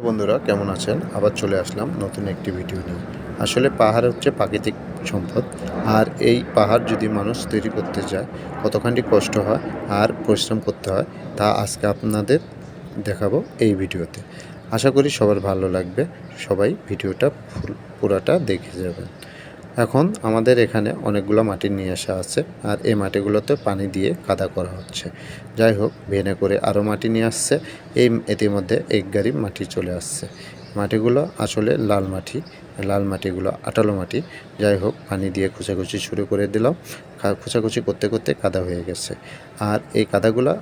বন্ধুরা কেমন আছেন? আবার চলে আসলাম নতুন একটি ভিডিও নিয়ে। আসলে পাহাড় হচ্ছে প্রাকৃতিক সম্পদ। আর এই পাহাড় যদি মানুষ তৈরি করতে যায় কতখানি কষ্ট হয় আর পরিশ্রম করতে হয় তা আজকে আপনাদের দেখাবো এই ভিডিওতে। আশা করি সবার ভালো লাগবে। সবাই ভিডিওটা পুরাটা দেখে যাবেন। এখন আমাদের এখানে অনেকগুলো মাটি নিয়ে আসা আছে আর এই মাটিগুলোতে পানি দিয়ে কাদা করা হচ্ছে। যাই হোক ভেনে করে আরও মাটি নিয়ে আসছে। ইতিমধ্যে এক গাড়ি মাটি চলে আসছে। মাটিগুলো আসলে লাল মাটি, লাল মাটিগুলো আটালো মাটি। যাই হোক পানি দিয়ে খোঁচাখুচি শুরু করে দিলাম। খোঁচাখুচি করতে করতে কাদা হয়ে গেছে। আর এই কাদাগুলো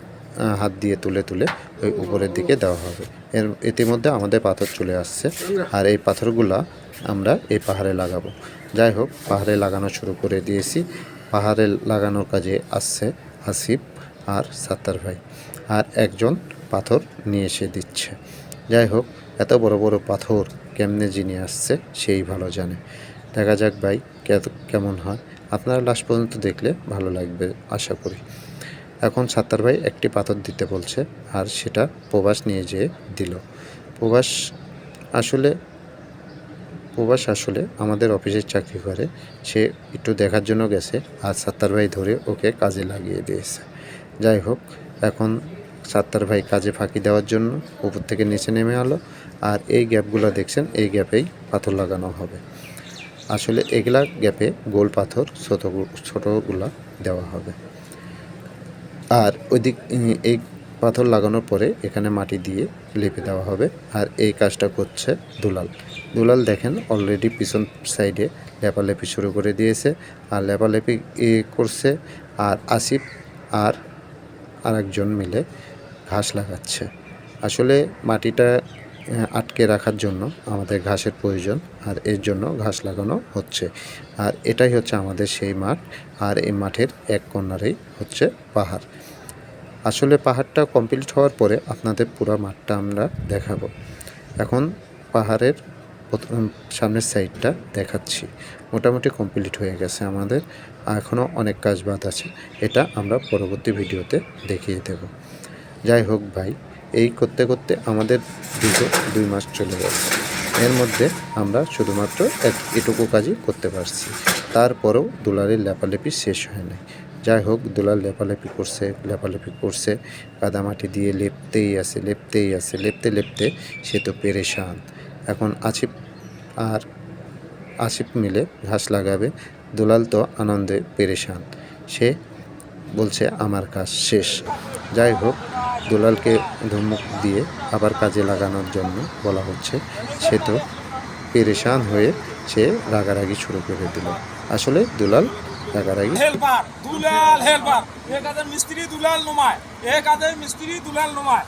হাত দিয়ে তুলে তুলে ওই উপরের দিকে দেওয়া হবে। ইতিমধ্যে আমাদের পাথর চলে আসছে আর এই পাথরগুলা আমরা এই পাহাড়ে লাগাবো। যাই হোক পাহাড়ে লাগানো শুরু করে দিয়েছি। পাহাড়ে লাগানোর কাজে আসছে আসিফ আর সাত্তার ভাই, আর একজন পাথর নিয়ে এসে দিচ্ছে। যাই হোক এত বড় বড় পাথর কেমনে যিনি আসছে সেই ভালো জানে। দেখা যাক ভাই কেমন হয়। আপনারা লাস্ট পর্যন্ত দেখলে ভালো লাগবে আশা করি। এখন সাত্তার ভাই একটি পাথর দিতে বলছে আর সেটা প্রবাস নিয়ে যেয়ে দিল। প্রবাস আসলে আমাদের অফিসের চাকরি করে। সে একটু দেখার জন্য গেছে আর সাত্তার ভাই ধরে ওকে কাজে লাগিয়ে দিয়েছে। যাই হোক এখন সাত্তার ভাই কাজে ফাঁকি দেওয়ার জন্য উপর থেকে নিচে নেমে এলো। আর এই গ্যাপগুলো দেখছেন, এই গ্যাপেই পাথর লাগানো হবে। আসলে এগুলা গ্যাপে গোল পাথর ছোটোগুলা দেওয়া হবে। আর এই পাথর লাগানোর পরে এখানে মাটি দিয়ে লেপে দেওয়া হবে। আর এই কাজটা করছে দুলাল দেখেন অলরেডি পিছন সাইডে লেপালেপি শুরু করে দিয়েছে আর লেপালেপি করছে। আর আসিফ আর আরেকজন মিলে ঘাস লাগাচ্ছে। আসলে মাটিটা আটকে রাখার জন্য আমাদের ঘাসের প্রয়োজন আর এর জন্য ঘাস লাগানো হচ্ছে। আর এটাই হচ্ছে আমাদের সেই মাঠ। আর এই মাঠের এক কর্নারেই হচ্ছে পাহাড়। আসলে পাহাড়টা কমপ্লিট হওয়ার পরে আপনাদের পুরো মাঠটা আমরা দেখাবো। এখন পাহাড়ের সামনের সাইডটা দেখাচ্ছি। মোটামুটি কমপ্লিট হয়ে গেছে আমাদের, এখনও অনেক কাজ বাদ আছে। এটা আমরা পরবর্তী ভিডিওতে দেখিয়ে দেব। যাই হোক ভাই, এই করতে করতে আমাদের 2 মাস চলে গেছে। এর মধ্যে আমরা শুধুমাত্র এটুকু কাজই করতে পারছি। তারপরেও দুলারের লেপালেপি শেষ হয় নাই। যাই হোক দুলাল লেপালেপি করছে কাদামাটি দিয়ে লেপতে লেপতে সে তো পেরেশান। এখন আসিফ মিলে ঘাস লাগাবে। দুলাল তো আনন্দে পেরেশান। সে বলছে আমার কাজ শেষ। যাই হোক দুলালকে ধমক দিয়ে আবার কাজে লাগানোর জন্য বলা হচ্ছে। সে তো পেরেশান হয়ে সে রাগারাগি শুরু করে দিল। আসলে দুলাল রাগারাগি হেল্পার দুলাল হেল্পার এ কাজের মিস্ত্রি দুলাল নমায়